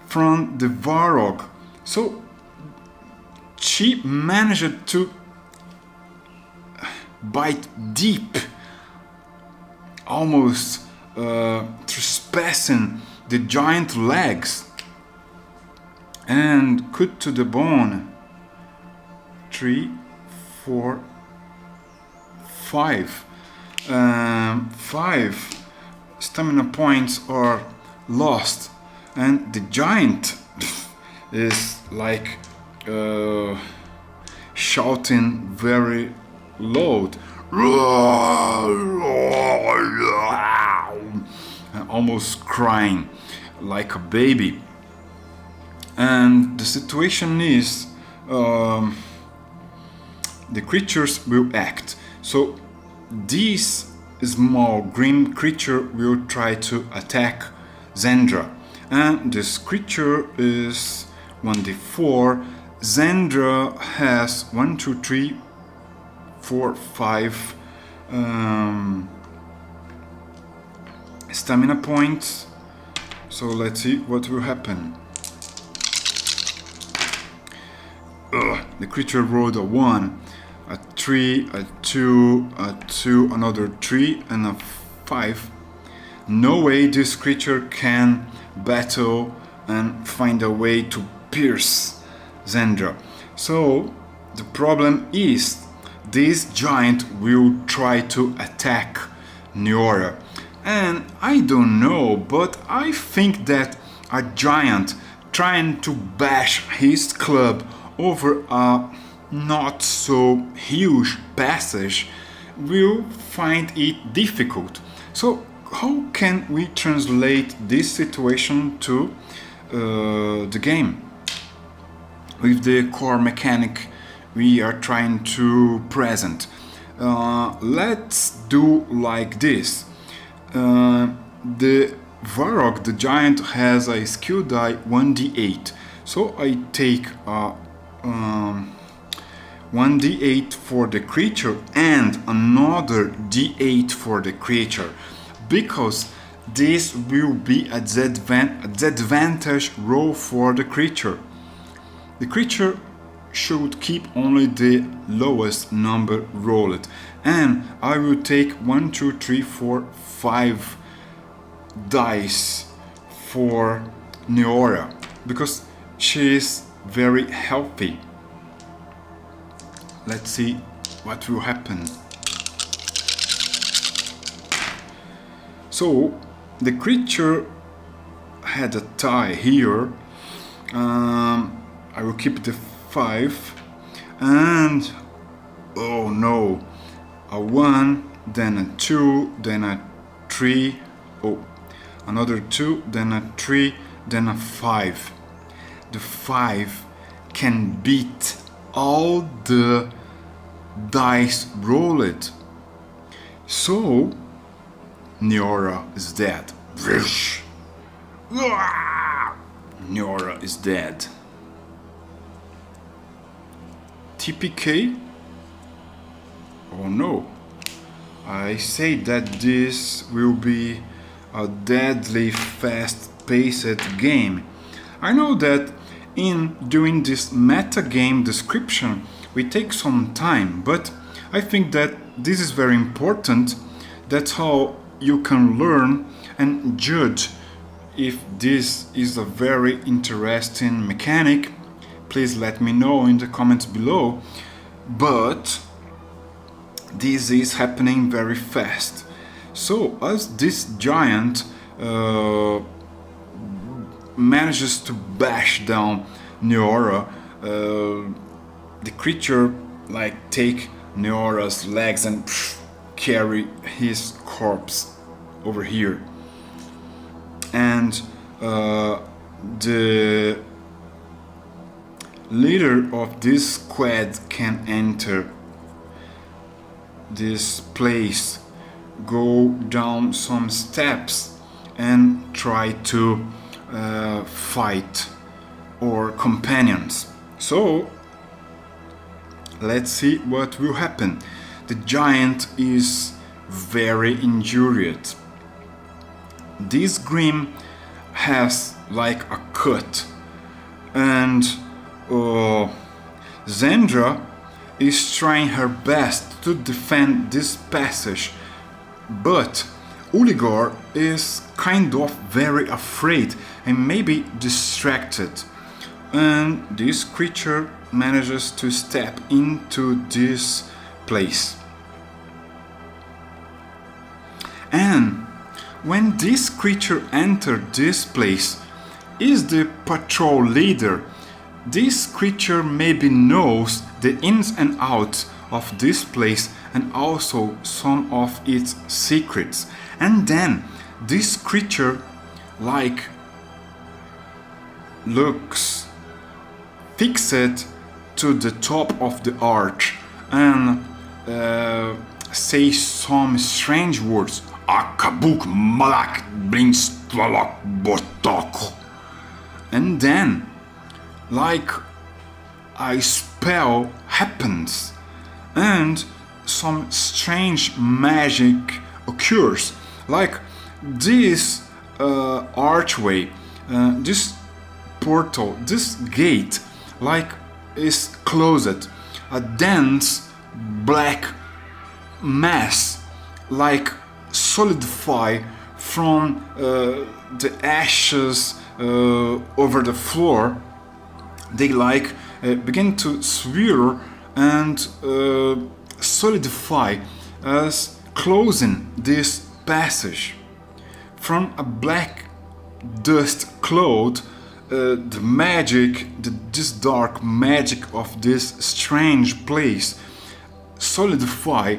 from the Varrock. So she managed to bite deep, almost trespassing the giant legs, and cut to the bone. 3, 4, 5. 5 stamina points are lost, and the giant is like shouting very loud, almost crying like a baby. And the situation is the creatures will act. So this small green creature will try to attack Zendra, and this creature is 1d4. Zendra has 1, 2, 3, 4, 5 stamina points. So let's see what will happen. The creature rolled a 1, a 3, a 2, a 2, another 3, and a 5. No way this creature can battle and find a way to pierce Zendra. So the problem is this giant will try to attack Neora. And I don't know, but I think that a giant trying to bash his club over a not so huge passage will find it difficult. So how can we translate this situation to the game with the core mechanic we are trying to present? Let's do like this. The Varrock, the giant, has a skill die 1d8. So I take a 1d8 for the creature and another d8 for the creature, because this will be a disadvantage roll for the creature. The creature should keep only the lowest number rolled, and I will take 1, 2, 3, 4, 5 dice for Neora because she is very healthy. Let's see what will happen. So the creature had a tie here. I will keep the 5, and oh no, a 1, then a 2, then a 3, oh, another 2, then a 3, then a 5. The 5 can beat all the dice rolled. So Neora is dead. Neora is dead. TPK? Oh no. I say that this will be a deadly fast-paced game. I know that in doing this meta-game description we take some time, but I think that this is very important. That's how you can learn and judge if this is a very interesting mechanic. Please let me know in the comments below. But this is happening very fast. So as this giant manages to bash down Neora, the creature like take Neora's legs and carry his corpse over here, and the leader of this squad can enter this place, go down some steps and try to fight our companions. So let's see what will happen. The giant is very injured. This grim has like a cut, and Zendra is trying her best to defend this passage, but Uligor is kind of very afraid and maybe distracted, and this creature manages to step into this place. And when this creature entered this place, is the patrol leader. This creature maybe knows the ins and outs of this place and also some of its secrets. And then this creature like looks fixed to the top of the arch and says some strange words. Akabuk malak brings tlalak botok. And then like a spell happens and some strange magic occurs, like this archway, this portal, this gate like is closed. A dense black mass like solidify from the ashes over the floor. They like begin to swirl and solidify as closing this passage. From a black dust cloud, the magic, this dark magic of this strange place solidify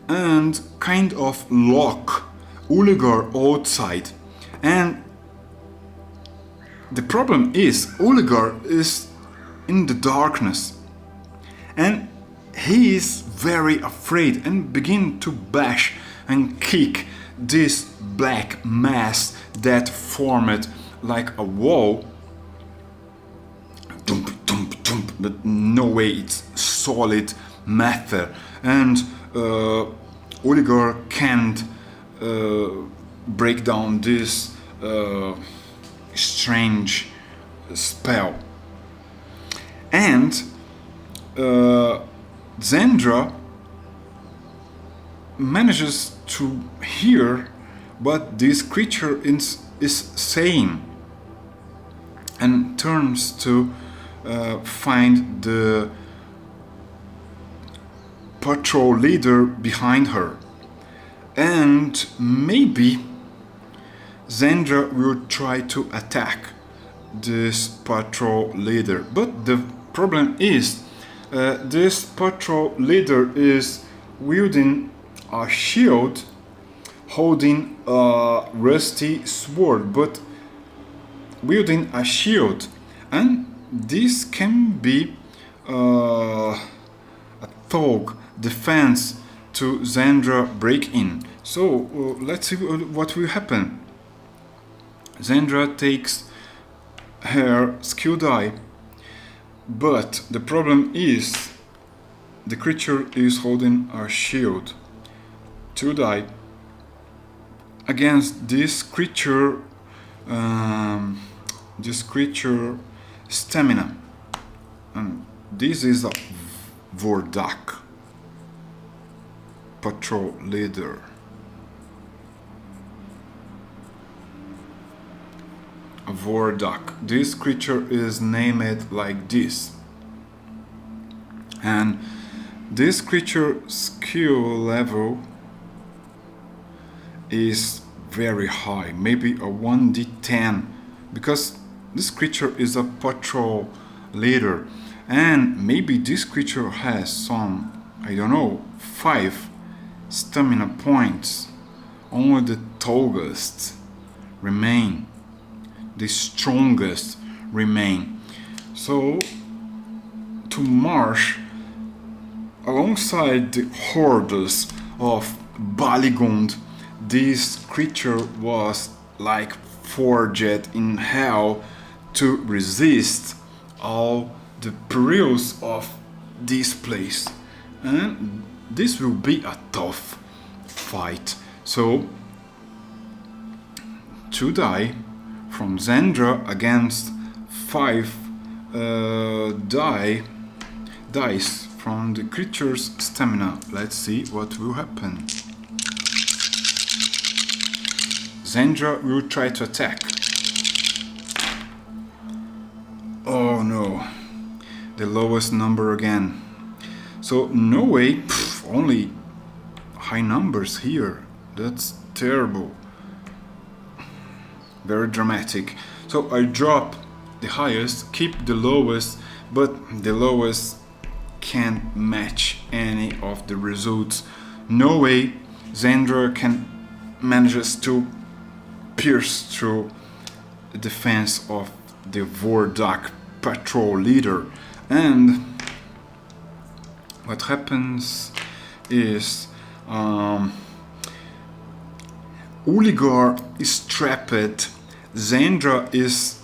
and kind of lock Uligor outside. And the problem is Uligor is in the darkness and he is very afraid and begin to bash and kick this black mass that formed like a wall. Dump, dump, dump, but no way it's solid matter, and Uligor can't break down this strange spell. And Zendra manages to hear what this creature is saying and turns to find the patrol leader behind her. And maybe Zendra will try to attack this patrol leader, but the problem is this patrol leader is wielding a shield, holding a rusty sword, but wielding a shield, and this can be a thug defense to Zendra break-in. So let's see what will happen. Zendra takes her skill die, but the problem is the creature is holding a shield. 2 die against this creature stamina, and this is a Vordak patrol leader. A Vordak. This creature is named like this, and this creature skill level is very high, maybe a 1d10, because this creature is a patrol leader, and maybe this creature has some, I don't know, 5 stamina points. Only the tallest remain, the strongest remain. So to march alongside the hordes of Baligund, this creature was like forged in hell to resist all the perils of this place, and this will be a tough fight. So 2 die from Zandra against 5 dice from the creature's stamina. Let's see what will happen. Zandra will try to attack. Oh no, the lowest number again. So no way, only high numbers here. That's terrible. Very dramatic. So I drop the highest, keep the lowest, but the lowest can't match any of the results. No way Zandra can manages to pierce through the defense of the Vordak patrol leader. And what happens is Uligar is trapped. Zandra is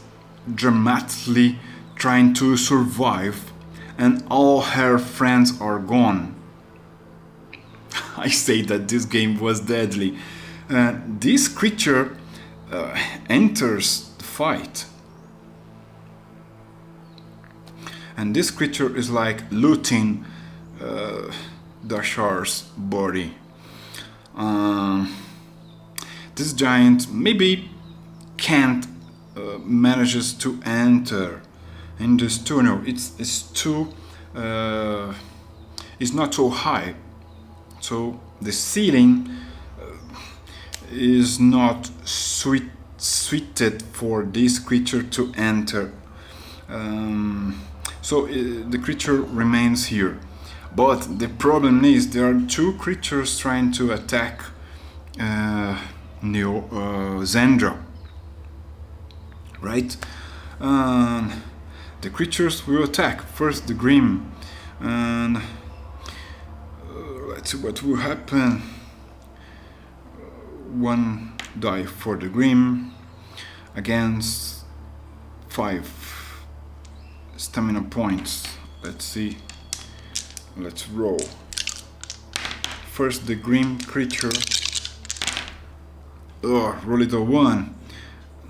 dramatically trying to survive, and all her friends are gone. I say that this game was deadly. This creature enters the fight, and this creature is like looting Dashar's body. This giant maybe can't manages to enter in this tunnel. It's too it's not so high, so the ceiling is not suited for this creature to enter. So the creature remains here. But the problem is there are 2 creatures trying to attack Zandra, right? The creatures will attack first the Grim, and let's see what will happen. 1 die for the Grim against 5 stamina points. Let's see. Let's roll. First the Grim creature. Roll it a 1.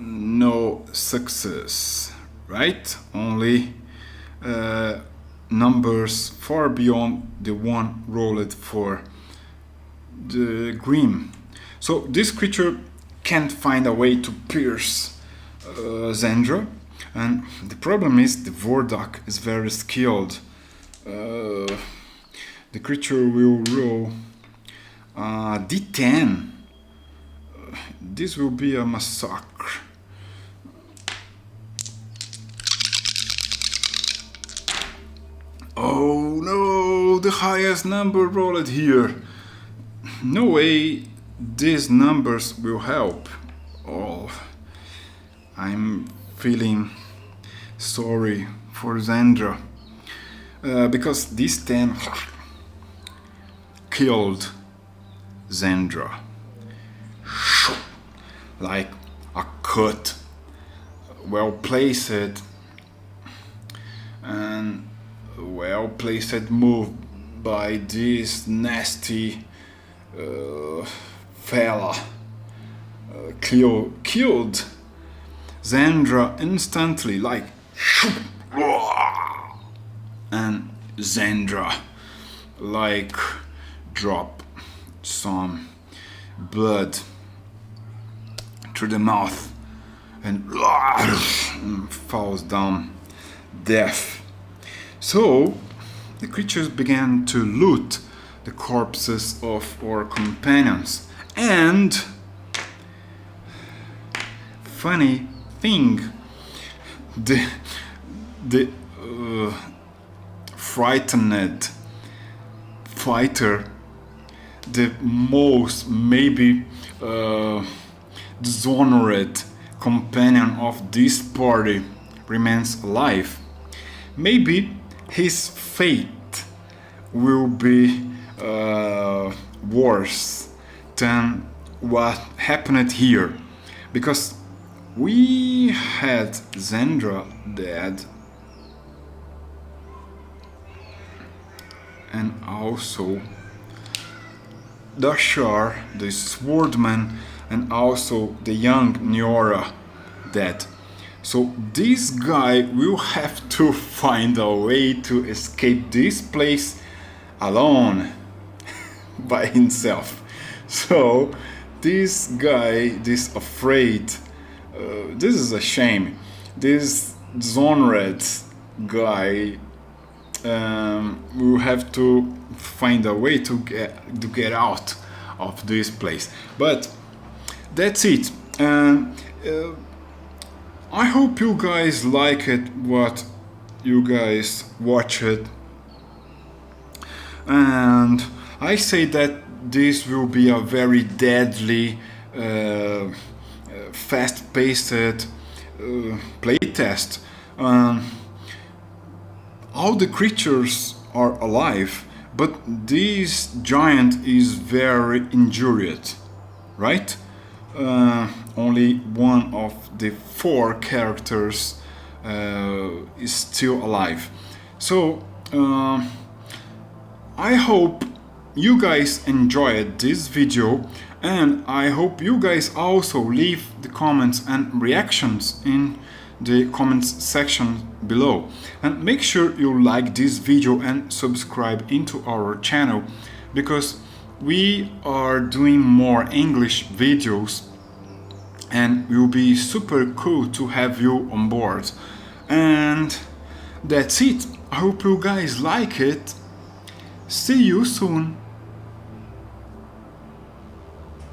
No success, right? Only numbers far beyond the one rolled for the Grim. So this creature can't find a way to pierce Zandra, and the problem is the Vordak is very skilled. The creature will roll D10. This will be a massacre. Oh no, the highest number rolled here. No way these numbers will help. Oh, I'm feeling sorry for Zandra. Because this 10 killed Zandra. Like a cut, well placed and well placed move by this nasty fella. Killed Zandra instantly, like, and Zandra like drop some blood through the mouth and falls down deaf. So the creatures began to loot the corpses of our companions, and funny thing, the frightened fighter, the most maybe dishonored companion of this party, remains alive. Maybe his fate will be worse than what happened here, because we had Zandra dead and also the Shar, the swordman, and also the young Nyora dead. So this guy will have to find a way to escape this place alone by himself. So this guy, this afraid, this is a shame. This dishonored guy will have to find a way to get out of this place. But that's it. I hope you guys like it, what you guys watch it, and I say that this will be a very deadly, fast-paced playtest. All the creatures are alive, but this giant is very injured, right? Only one of the 4 characters is still alive. So I hope you guys enjoyed this video, and I hope you guys also leave the comments and reactions in the comments section below, and make sure you like this video and subscribe into our channel, because we are doing more English videos and it will be super cool to have you on board. And that's it. I hope you guys like it. See you soon.